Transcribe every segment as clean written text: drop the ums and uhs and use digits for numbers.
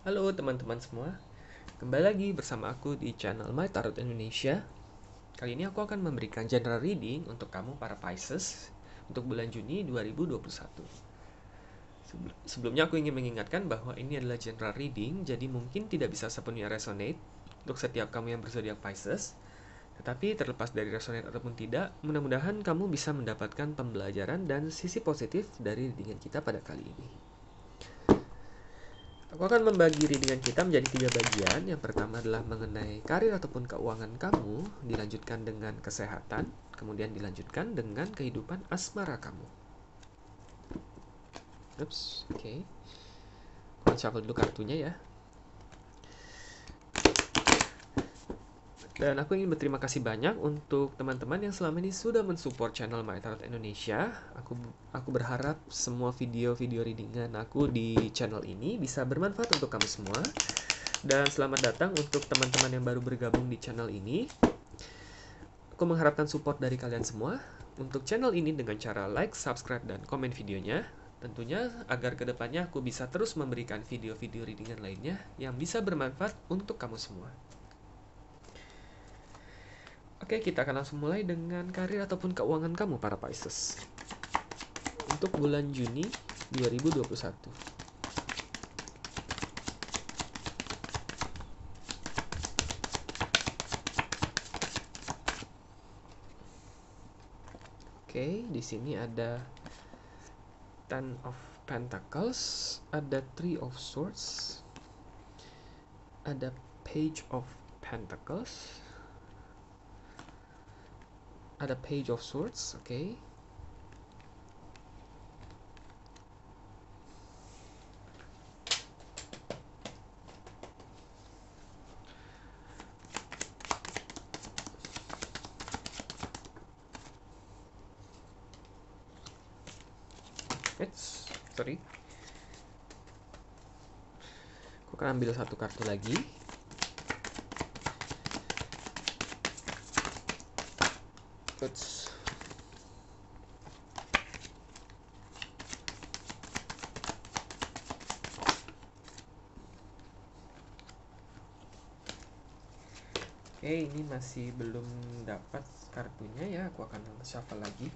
Halo teman-teman semua, kembali lagi bersama aku di channel My Tarot Indonesia. Kali ini aku akan memberikan general reading untuk kamu para Pisces untuk bulan Juni 2021. Sebelumnya aku ingin mengingatkan bahwa ini adalah general reading, jadi mungkin tidak bisa sepenuhnya resonate untuk setiap kamu yang berzodiak Pisces. Tetapi terlepas dari resonate ataupun tidak, mudah-mudahan kamu bisa mendapatkan pembelajaran dan sisi positif dari readingan kita pada kali ini. Aku akan membagi readingan kita menjadi 3 bagian. Yang pertama adalah mengenai karir ataupun keuangan kamu, dilanjutkan dengan kesehatan, kemudian dilanjutkan dengan kehidupan asmara kamu. Ups, oke. Okay. Aku shuffle dulu kartunya ya. Dan aku ingin berterima kasih banyak untuk teman-teman yang selama ini sudah mensupport channel My Tarot Indonesia. Aku berharap semua video-video readingan aku di channel ini bisa bermanfaat untuk kamu semua. Dan selamat datang untuk teman-teman yang baru bergabung di channel ini. Aku mengharapkan support dari kalian semua untuk channel ini dengan cara like, subscribe, dan komen videonya. Tentunya agar kedepannya aku bisa terus memberikan video-video readingan lainnya yang bisa bermanfaat untuk kamu semua. Oke, kita akan langsung mulai dengan karir ataupun keuangan kamu para Pisces untuk bulan Juni 2021. Oke, di sini ada Ten of Pentacles, ada Three of Swords, ada Page of Pentacles, ada Page of Swords, oke. Sorry. Aku akan ambil satu kartu lagi. Oops. Oke, ini masih belum dapat kartunya ya. Aku akan shuffle lagi.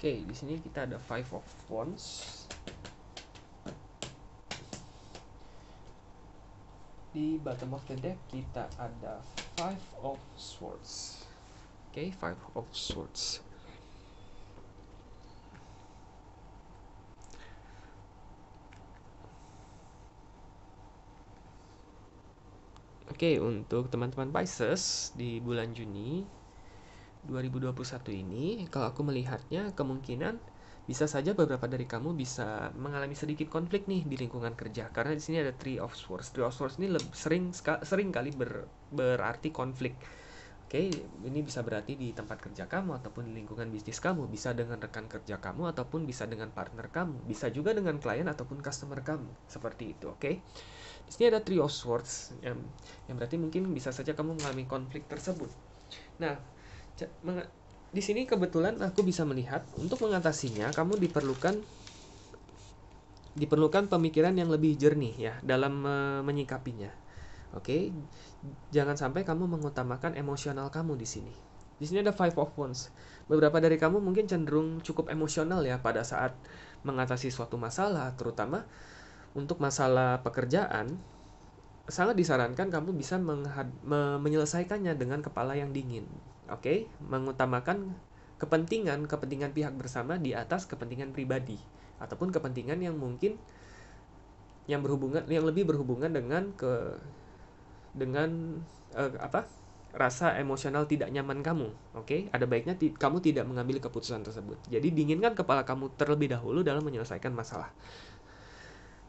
Oke, di sini kita ada Five of Wands. Di bottom of the deck kita ada Five of Swords. Oke, Five of Swords. Oke, untuk teman-teman Pisces di bulan Juni 2021 ini, kalau aku melihatnya kemungkinan bisa saja beberapa dari kamu bisa mengalami sedikit konflik nih di lingkungan kerja, karena di sini ada Three of Swords. Three of Swords ini sering kali berarti konflik. Oke, ini bisa berarti di tempat kerja kamu ataupun di lingkungan bisnis kamu, bisa dengan rekan kerja kamu ataupun bisa dengan partner kamu, bisa juga dengan klien ataupun customer kamu, seperti itu. Oke, di sini ada Three of Swords yang berarti mungkin bisa saja kamu mengalami konflik tersebut. Nah, di sini kebetulan aku bisa melihat untuk mengatasinya kamu diperlukan pemikiran yang lebih jernih ya dalam menyikapinya. Oke, jangan sampai kamu mengutamakan emosional kamu di sini. Di sini ada Five of Wands. Beberapa dari kamu mungkin cenderung cukup emosional ya pada saat mengatasi suatu masalah, terutama untuk masalah pekerjaan. Sangat disarankan kamu bisa menyelesaikannya dengan kepala yang dingin. Oke, mengutamakan kepentingan pihak bersama di atas kepentingan pribadi ataupun kepentingan yang mungkin yang lebih berhubungan dengan rasa emosional tidak nyaman kamu. Oke, ada baiknya kamu tidak mengambil keputusan tersebut. Jadi dinginkan kepala kamu terlebih dahulu dalam menyelesaikan masalah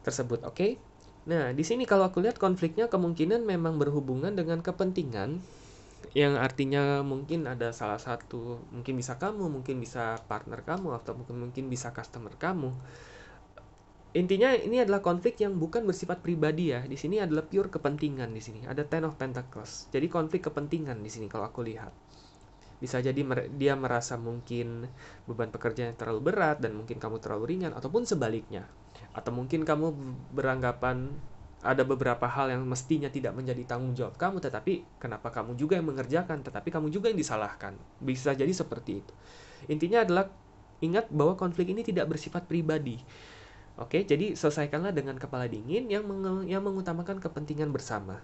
tersebut. Oke. Nah, di sini kalau aku lihat konfliknya kemungkinan memang berhubungan dengan kepentingan, yang artinya mungkin ada salah satu, mungkin bisa kamu, mungkin bisa partner kamu, atau mungkin bisa customer kamu, Intinya ini adalah konflik yang bukan bersifat pribadi ya. Di sini adalah pure kepentingan di sini. Ada Ten of Pentacles. Jadi konflik kepentingan di sini kalau aku lihat. Bisa jadi dia merasa mungkin beban pekerjaan yang terlalu berat dan mungkin kamu terlalu ringan, ataupun sebaliknya. Atau mungkin kamu beranggapan ada beberapa hal yang mestinya tidak menjadi tanggung jawab kamu, tetapi kenapa kamu juga yang mengerjakan, tetapi kamu juga yang disalahkan. Bisa jadi seperti itu. Intinya adalah ingat bahwa konflik ini tidak bersifat pribadi. Oke, jadi selesaikanlah dengan kepala dingin yang mengutamakan kepentingan bersama.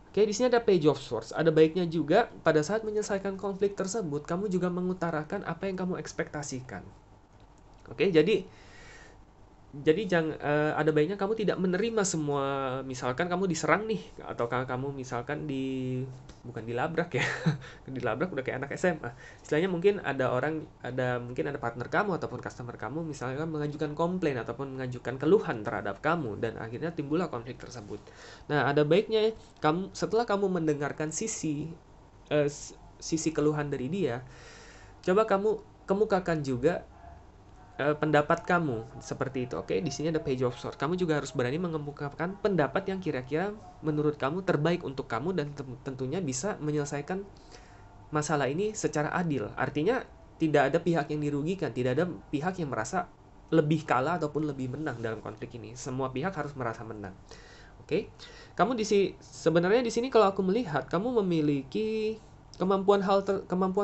Oke, di sini ada Page of Swords. Ada baiknya juga pada saat menyelesaikan konflik tersebut, kamu juga mengutarakan apa yang kamu ekspektasikan. Oke, jadi ada baiknya kamu tidak menerima semua. Misalkan kamu diserang nih, atau kamu misalkan bukan dilabrak ya. Dilabrak udah kayak anak SMA. Istilahnya mungkin mungkin ada partner kamu ataupun customer kamu misalnya mengajukan komplain ataupun mengajukan keluhan terhadap kamu, dan akhirnya timbullah konflik tersebut. Nah, ada baiknya setelah kamu mendengarkan sisi keluhan dari dia, coba kamu kemukakan juga pendapat kamu seperti itu. Oke, di sini ada Page of Swords. Kamu juga harus berani mengemukakan pendapat yang kira-kira menurut kamu terbaik untuk kamu, dan tentunya bisa menyelesaikan masalah ini secara adil. Artinya tidak ada pihak yang dirugikan, tidak ada pihak yang merasa lebih kalah ataupun lebih menang dalam konflik ini. Semua pihak harus merasa menang. Oke. Kamu sebenarnya di sini kalau aku melihat kamu memiliki kemampuan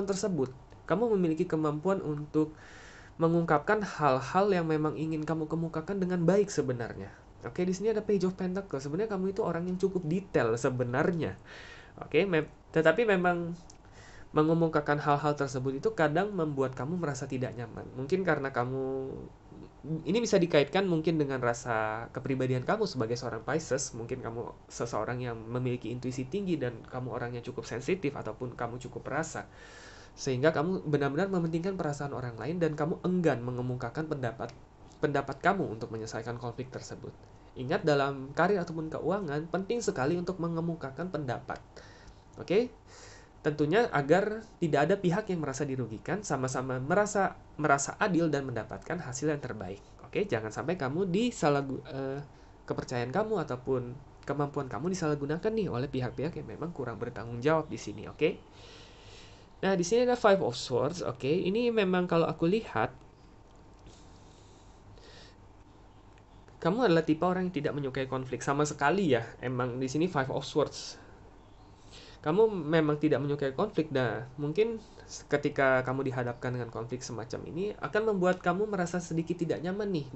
tersebut. Kamu memiliki kemampuan untuk mengungkapkan hal-hal yang memang ingin kamu kemukakan dengan baik sebenarnya. Oke, di sini ada Page of Pentacles. Sebenarnya kamu itu orang yang cukup detail sebenarnya. Oke, tetapi memang mengemukakan hal-hal tersebut itu kadang membuat kamu merasa tidak nyaman. Mungkin karena ini bisa dikaitkan mungkin dengan rasa kepribadian kamu sebagai seorang Pisces. Mungkin kamu seseorang yang memiliki intuisi tinggi dan kamu orangnya cukup sensitif ataupun kamu cukup perasa. Sehingga kamu benar-benar mementingkan perasaan orang lain dan kamu enggan mengemukakan pendapat kamu untuk menyelesaikan konflik tersebut. Ingat, dalam karir ataupun keuangan penting sekali untuk mengemukakan pendapat. Oke? Tentunya agar tidak ada pihak yang merasa dirugikan, sama-sama merasa adil dan mendapatkan hasil yang terbaik. Oke, jangan sampai kamu kepercayaan kamu ataupun kemampuan kamu disalahgunakan nih oleh pihak-pihak yang memang kurang bertanggung jawab di sini. Oke? Nah, di sini ada Five of Swords. Oke, ini memang kalau aku lihat kamu adalah tipe orang yang tidak menyukai konflik sama sekali ya. Emang di sini Five of Swords. Kamu memang tidak menyukai konflik. Nah, mungkin ketika kamu dihadapkan dengan konflik semacam ini akan membuat kamu merasa sedikit tidak nyaman nih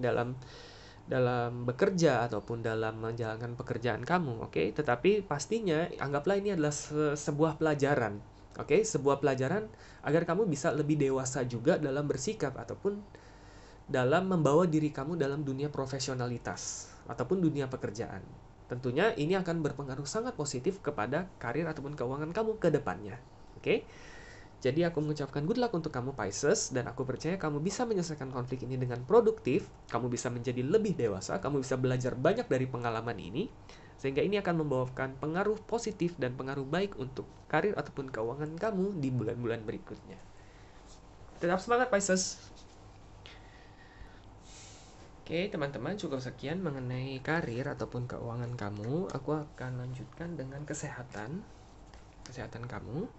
dalam bekerja ataupun dalam menjalankan pekerjaan kamu. Oke, tetapi pastinya anggaplah ini adalah sebuah pelajaran. Oke, sebuah pelajaran agar kamu bisa lebih dewasa juga dalam bersikap ataupun dalam membawa diri kamu dalam dunia profesionalitas ataupun dunia pekerjaan. Tentunya ini akan berpengaruh sangat positif kepada karir ataupun keuangan kamu ke depannya. Oke? Jadi aku mengucapkan good luck untuk kamu Pisces, dan aku percaya kamu bisa menyelesaikan konflik ini dengan produktif, kamu bisa menjadi lebih dewasa, kamu bisa belajar banyak dari pengalaman ini, sehingga ini akan membawakan pengaruh positif dan pengaruh baik untuk karir ataupun keuangan kamu di bulan-bulan berikutnya. Tetap semangat Pisces! Oke, teman-teman, cukup sekian mengenai karir ataupun keuangan kamu. Aku akan lanjutkan dengan kesehatan kamu.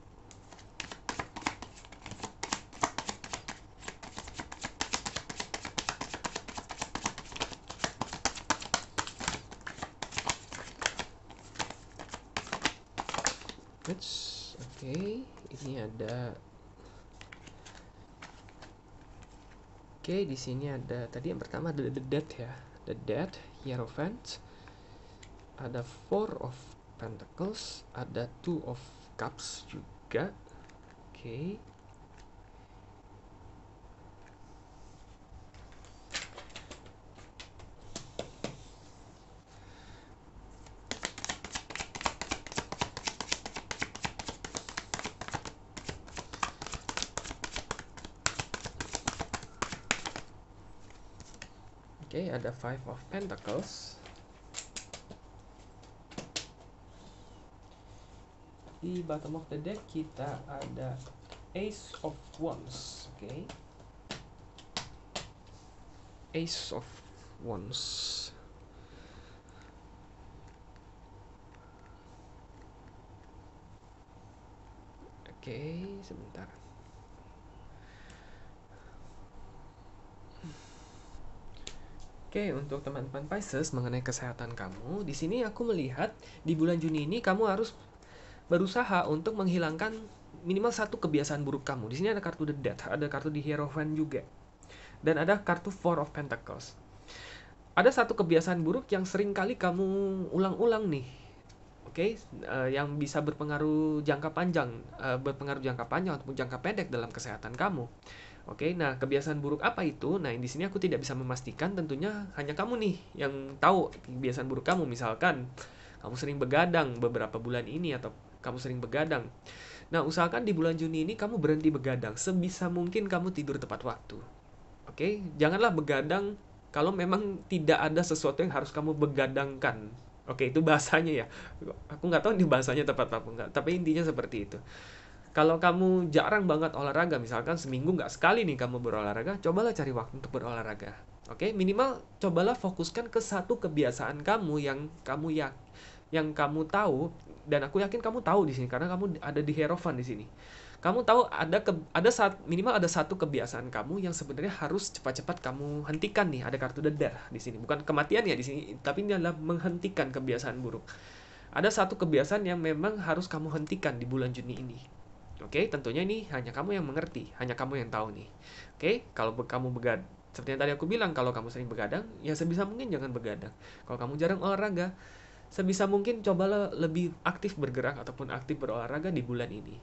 Oke, ini ada. Oke, di sini ada tadi yang pertama ada the Death ya, the Death, Hierophant, ada Four of Pentacles, ada Two of Cups juga. Oke. Oke, ada Five of Pentacles. Di bottom of the deck kita ada Ace of Wands. Oke. Ace of Wands. Oke, sebentar. Oke, untuk teman-teman Pisces mengenai kesehatan kamu, di sini aku melihat di bulan Juni ini kamu harus berusaha untuk menghilangkan minimal satu kebiasaan buruk kamu. Di sini ada kartu The Death, ada kartu di Hierophant juga, dan ada kartu Four of Pentacles. Ada satu kebiasaan buruk yang sering kali kamu ulang-ulang nih. Oke, yang bisa berpengaruh jangka panjang, ataupun jangka pendek dalam kesehatan kamu. Oke, nah kebiasaan buruk apa itu? Nah, di sini aku tidak bisa memastikan, tentunya hanya kamu nih yang tahu kebiasaan buruk kamu. Misalkan kamu sering begadang beberapa bulan ini atau kamu sering begadang. Nah, usahakan di bulan Juni ini kamu berhenti begadang. Sebisa mungkin kamu tidur tepat waktu. Oke, janganlah begadang kalau memang tidak ada sesuatu yang harus kamu begadangkan. Oke, itu bahasanya ya. Aku nggak tahu ini bahasanya tepat apa enggak, tapi intinya seperti itu. Kalau kamu jarang banget olahraga, misalkan seminggu nggak sekali nih kamu berolahraga, cobalah cari waktu untuk berolahraga. Oke, minimal cobalah fokuskan ke satu kebiasaan kamu yang kamu tahu, dan aku yakin kamu tahu di sini karena kamu ada di Hierophant di sini. Kamu tahu minimal ada satu kebiasaan kamu yang sebenarnya harus cepat-cepat kamu hentikan nih. Ada kartu dedar di sini, bukan kematian ya di sini, tapi ini adalah menghentikan kebiasaan buruk. Ada satu kebiasaan yang memang harus kamu hentikan di bulan Juni ini. Oke, tentunya ini hanya kamu yang mengerti, hanya kamu yang tahu nih. Oke, kalau kamu begadang, seperti yang tadi aku bilang, kalau kamu sering begadang, ya sebisa mungkin jangan begadang. Kalau kamu jarang olahraga, sebisa mungkin cobalah lebih aktif bergerak ataupun aktif berolahraga di bulan ini.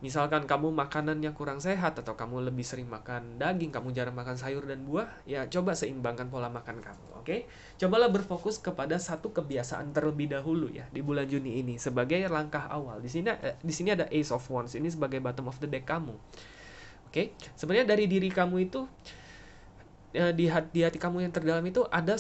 Misalkan kamu makanannya kurang sehat atau kamu lebih sering makan daging, kamu jarang makan sayur dan buah, ya coba seimbangkan pola makan kamu, oke? Cobalah berfokus kepada satu kebiasaan terlebih dahulu ya di bulan Juni ini sebagai langkah awal. Di sini ada Ace of Wands, ini sebagai bottom of the deck kamu. Oke? Sebenarnya dari diri kamu itu, di hati kamu yang terdalam itu ada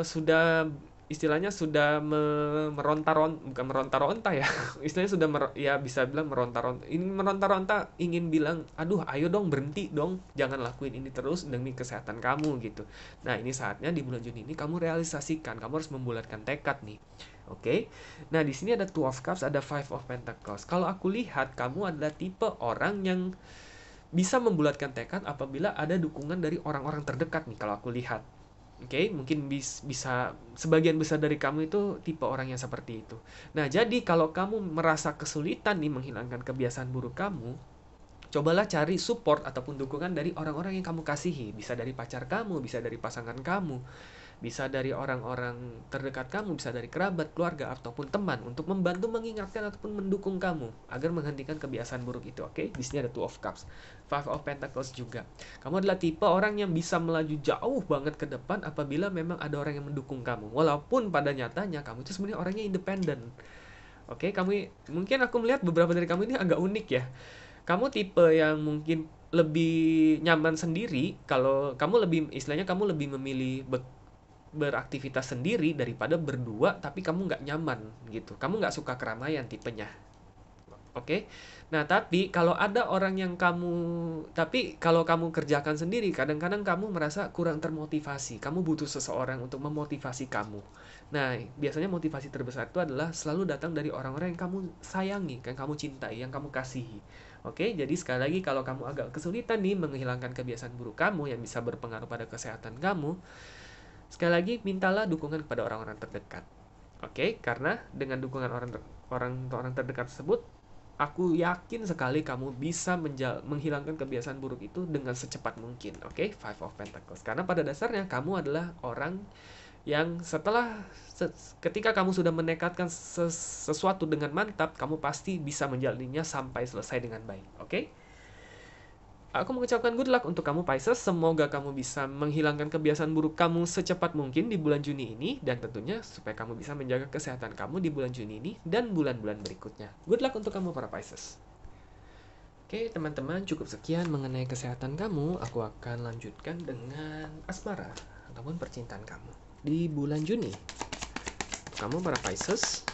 sudah istilahnya sudah bukan meronta-ronta ya. Istilahnya sudah ya bisa bilang meronta-ronta. Ini meronta-ronta ingin bilang, aduh ayo dong berhenti dong, jangan lakuin ini terus demi kesehatan kamu gitu. Nah, ini saatnya di bulan Juni ini kamu realisasikan, kamu harus membulatkan tekad nih. Oke. Nah, di sini ada Two of Cups, ada Five of Pentacles. Kalau aku lihat kamu adalah tipe orang yang bisa membulatkan tekad apabila ada dukungan dari orang-orang terdekat nih kalau aku lihat. Oke, mungkin bisa sebagian besar dari kamu itu tipe orang yang seperti itu. Nah, jadi kalau kamu merasa kesulitan nih menghilangkan kebiasaan buruk kamu, cobalah cari support ataupun dukungan dari orang-orang yang kamu kasihi. Bisa dari pacar kamu, bisa dari pasangan kamu, bisa dari orang-orang terdekat kamu, bisa dari kerabat, keluarga, ataupun teman untuk membantu mengingatkan ataupun mendukung kamu agar menghentikan kebiasaan buruk itu. Oke, di sini ada Two of Cups, Five of Pentacles juga. Kamu adalah tipe orang yang bisa melaju jauh banget ke depan apabila memang ada orang yang mendukung kamu. Walaupun pada nyatanya kamu itu sebenarnya orangnya independen. Oke, mungkin aku melihat beberapa dari kamu ini agak unik ya. Kamu tipe yang mungkin lebih nyaman sendiri, kalau kamu lebih memilih beraktivitas sendiri daripada berdua tapi kamu nggak nyaman gitu. Kamu nggak suka keramaian tipenya. Oke. Nah, tapi kalau kamu kerjakan sendiri, kadang-kadang kamu merasa kurang termotivasi. Kamu butuh seseorang untuk memotivasi kamu. Nah, biasanya motivasi terbesar itu adalah selalu datang dari orang-orang yang kamu sayangi, yang kamu cintai, yang kamu kasihi. Oke, jadi sekali lagi kalau kamu agak kesulitan nih menghilangkan kebiasaan buruk kamu yang bisa berpengaruh pada kesehatan kamu, sekali lagi, mintalah dukungan kepada orang-orang terdekat. Oke, karena dengan dukungan orang terdekat tersebut, aku yakin sekali kamu bisa menghilangkan kebiasaan buruk itu dengan secepat mungkin. Oke, Five of Pentacles. Karena pada dasarnya kamu adalah orang yang ketika kamu sudah menekatkan sesuatu dengan mantap, kamu pasti bisa menjalaninya sampai selesai dengan baik. Oke? Aku mengucapkan good luck untuk kamu Pisces. Semoga kamu bisa menghilangkan kebiasaan buruk kamu secepat mungkin di bulan Juni ini. Dan tentunya supaya kamu bisa menjaga kesehatan kamu di bulan Juni ini dan bulan-bulan berikutnya. Good luck untuk kamu para Pisces. Oke teman-teman, cukup sekian mengenai kesehatan kamu. Aku akan lanjutkan dengan asmara ataupun percintaan kamu di bulan Juni. Untuk kamu para Pisces,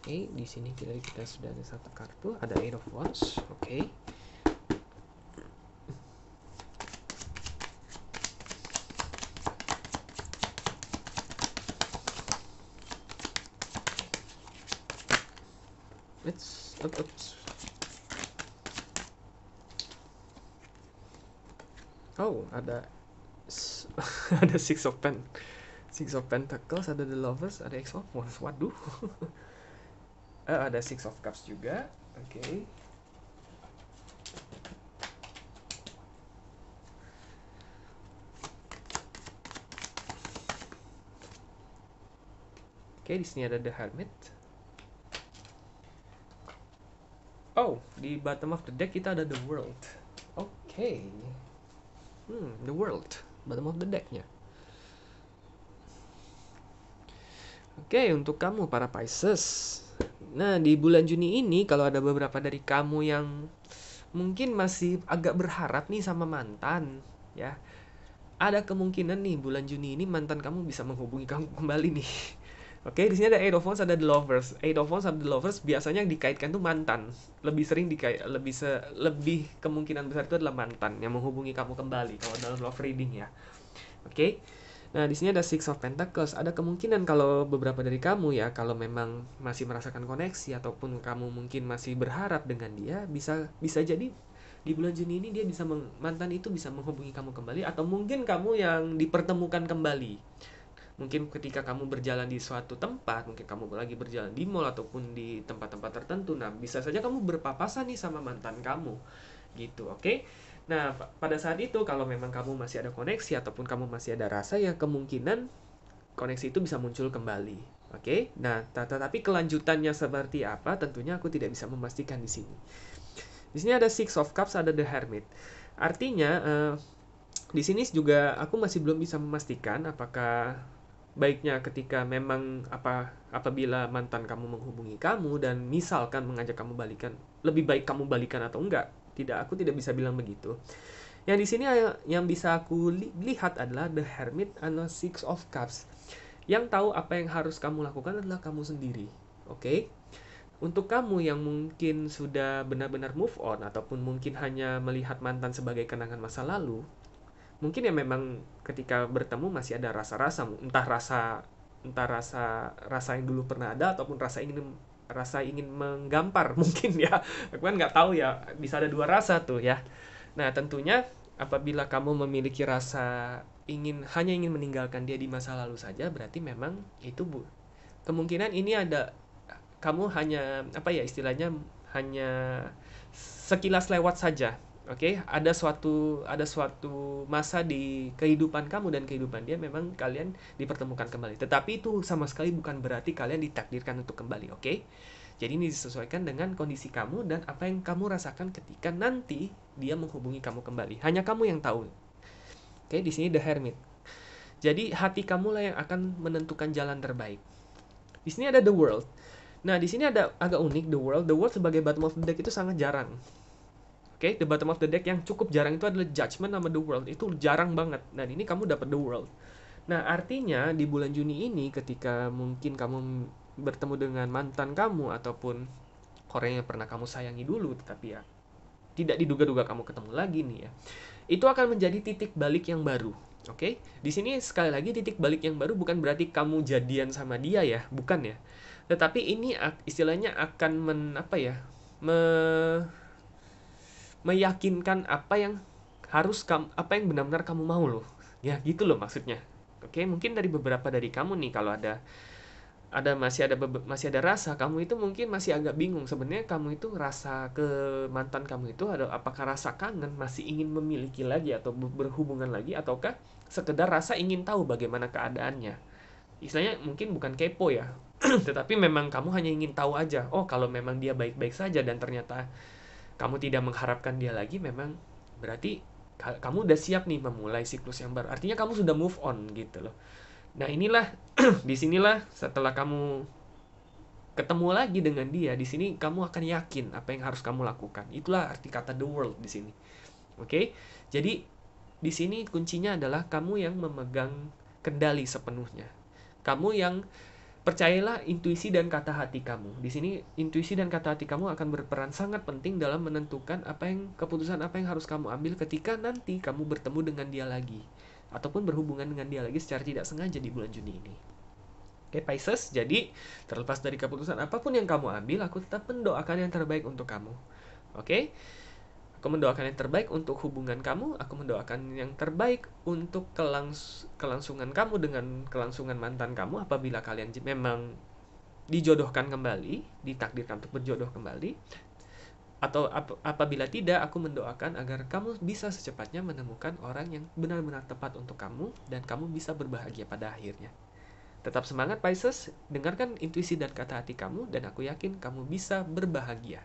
oke, di sini kita sudah ada satu kartu, ada Eight of Wands. Oke. Oops. Oh, ada ada Six of Pentacles, ada The Lovers, ada Ace of Wands. Waduh. Ada Six of Cups juga. Oke. Oke, di sini ada The Hermit. Oh, di bottom of the deck kita ada The World. Oke. The World, bottom of the decknya. Oke, untuk kamu para Pisces. Nah, di bulan Juni ini kalau ada beberapa dari kamu yang mungkin masih agak berharap nih sama mantan, ya. Ada kemungkinan nih bulan Juni ini mantan kamu bisa menghubungi kamu kembali nih. Oke, di sini ada Eight of Wands, ada The Lovers. Eight of Wands, ada The Lovers biasanya yang dikaitkan tuh mantan. Lebih sering lebih kemungkinan besar itu adalah mantan yang menghubungi kamu kembali kalau dalam love reading ya. Oke. Nah, di sini ada Six of Pentacles. Ada kemungkinan kalau beberapa dari kamu ya, kalau memang masih merasakan koneksi ataupun kamu mungkin masih berharap dengan dia, bisa jadi di bulan Juni ini dia mantan itu bisa menghubungi kamu kembali, atau mungkin kamu yang dipertemukan kembali. Mungkin ketika kamu berjalan di suatu tempat, mungkin kamu lagi berjalan di mall ataupun di tempat-tempat tertentu, nah bisa saja kamu berpapasan nih sama mantan kamu, gitu, oke? Nah, pada saat itu kalau memang kamu masih ada koneksi ataupun kamu masih ada rasa, ya kemungkinan koneksi itu bisa muncul kembali, oke? Nah, tetapi kelanjutannya seperti apa, tentunya aku tidak bisa memastikan di sini. Di sini ada Six of Cups, ada The Hermit. Artinya, di sini juga aku masih belum bisa memastikan apakah baiknya ketika memang apabila mantan kamu menghubungi kamu dan misalkan mengajak kamu balikan, lebih baik kamu balikan atau enggak. Aku tidak bisa bilang begitu. Yang di sini yang bisa aku lihat adalah The Hermit and Six of Cups. Yang tahu apa yang harus kamu lakukan adalah kamu sendiri. Oke? Untuk kamu yang mungkin sudah benar-benar move on ataupun mungkin hanya melihat mantan sebagai kenangan masa lalu, mungkin ya memang ketika bertemu masih ada rasa-rasa, entah rasa yang dulu pernah ada ataupun rasa ingin menggampar mungkin ya. Aku kan nggak tahu ya, bisa ada dua rasa tuh ya. Nah, tentunya apabila kamu memiliki rasa hanya ingin meninggalkan dia di masa lalu saja, berarti memang itu kemungkinan ini ada, kamu hanya apa ya istilahnya, hanya sekilas lewat saja. Oke, ada suatu masa di kehidupan kamu dan kehidupan dia memang kalian dipertemukan kembali. Tetapi itu sama sekali bukan berarti kalian ditakdirkan untuk kembali, oke? Jadi ini disesuaikan dengan kondisi kamu dan apa yang kamu rasakan ketika nanti dia menghubungi kamu kembali. Hanya kamu yang tahu. Oke, di sini The Hermit. Jadi hati kamu lah yang akan menentukan jalan terbaik. Di sini ada The World. Nah, di sini ada agak unik The World. The World sebagai bottom of the deck itu sangat jarang. Oke, the bottom of the deck yang cukup jarang itu adalah Judgment sama The World. Itu jarang banget. Dan ini kamu dapat The World. Nah, artinya di bulan Juni ini ketika mungkin kamu bertemu dengan mantan kamu ataupun orang yang pernah kamu sayangi dulu, tetapi ya tidak diduga-duga kamu ketemu lagi nih ya. Itu akan menjadi titik balik yang baru. Oke? Di sini sekali lagi titik balik yang baru bukan berarti kamu jadian sama dia ya, bukan ya. Tetapi ini istilahnya akan meyakinkan apa yang benar-benar kamu mau loh. Ya, gitu loh maksudnya. Oke, mungkin dari beberapa dari kamu nih kalau masih ada rasa, kamu itu mungkin masih agak bingung sebenarnya kamu itu rasa ke mantan kamu itu ada apakah rasa kangen, masih ingin memiliki lagi atau berhubungan lagi, ataukah sekedar rasa ingin tahu bagaimana keadaannya. Istilahnya mungkin bukan kepo ya. Tetapi memang kamu hanya ingin tahu aja. Oh, kalau memang dia baik-baik saja dan ternyata kamu tidak mengharapkan dia lagi, memang berarti kamu udah siap nih memulai siklus yang baru. Artinya kamu sudah move on gitu loh. Nah, inilah disinilah setelah kamu ketemu lagi dengan dia, di sini kamu akan yakin apa yang harus kamu lakukan. Itulah arti kata The World di sini. Oke? Jadi di sini kuncinya adalah kamu yang memegang kendali sepenuhnya. Kamu yang percayalah intuisi dan kata hati kamu. Di sini intuisi dan kata hati kamu akan berperan sangat penting dalam menentukan keputusan apa yang harus kamu ambil ketika nanti kamu bertemu dengan dia lagi ataupun berhubungan dengan dia lagi secara tidak sengaja di bulan Juni ini. Oke, Pisces, jadi terlepas dari keputusan apapun yang kamu ambil, aku tetap mendoakan yang terbaik untuk kamu. Oke? Aku mendoakan yang terbaik untuk hubungan kamu, aku mendoakan yang terbaik untuk kelangsungan kamu dengan kelangsungan mantan kamu apabila kalian memang dijodohkan kembali, ditakdirkan untuk berjodoh kembali. Atau apabila tidak, aku mendoakan agar kamu bisa secepatnya menemukan orang yang benar-benar tepat untuk kamu dan kamu bisa berbahagia pada akhirnya. Tetap semangat Pisces, dengarkan intuisi dan kata hati kamu dan aku yakin kamu bisa berbahagia.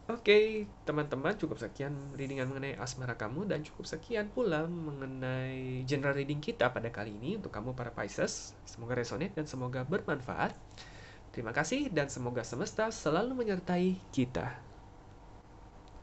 Oke, teman-teman, cukup sekian readingan mengenai asmara kamu dan cukup sekian pula mengenai general reading kita pada kali ini untuk kamu para Pisces. Semoga resonate dan semoga bermanfaat. Terima kasih dan semoga semesta selalu menyertai kita.